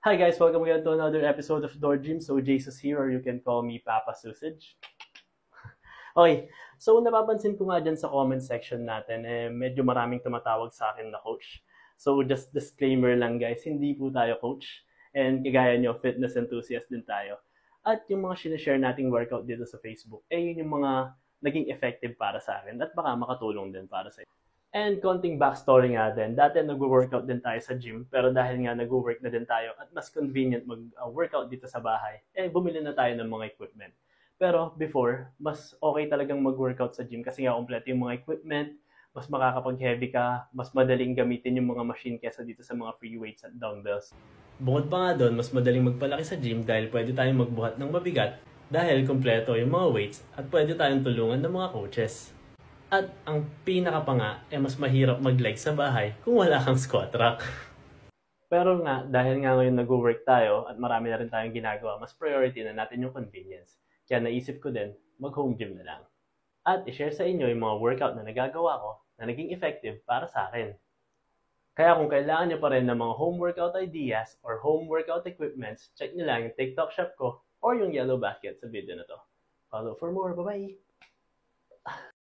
Hi guys, welcome again to another episode of Door Gym. So Jesus here, or you can call me Papa Sausage. Okay, so napapansin ko nga dyan sa comment section natin, medyo maraming tumatawag sa akin na coach. So just disclaimer lang guys, hindi po tayo coach. And kagaya nyo, fitness enthusiast din tayo. At yung mga sinishare nating workout dito sa Facebook, yun yung mga naging effective para sa akin at baka makatulong din para sa. And konting backstory nga din, dati nag-workout din tayo sa gym, pero dahil nga nag-work na din tayo at mas convenient mag-workout dito sa bahay, bumili na tayo ng mga equipment. Pero before, mas okay talagang mag-workout sa gym kasi nga kompleto yung mga equipment, mas makakapag-heavy ka, mas madaling gamitin yung mga machine kesa dito sa mga free weights at dumbbells. Bukod pa nga doon, mas madaling magpalaki sa gym dahil pwede tayong magbuhat ng mabigat dahil kompleto yung mga weights at pwede tayong tulungan ng mga coaches. At ang pinaka pa nga, mas mahirap mag-leg sa bahay kung wala kang squat rack. Pero nga, dahil nga ngayon nag-work tayo at marami na rin tayong ginagawa, mas priority na natin yung convenience. Kaya naisip ko din, mag-home gym na lang. At i-share sa inyo yung mga workout na nagagawa ko na naging effective para sa akin. Kaya kung kailangan nyo pa rin ng mga home workout ideas or home workout equipments, check nyo lang yung TikTok shop ko or yung yellow basket sa video na to. Follow for more. Bye-bye!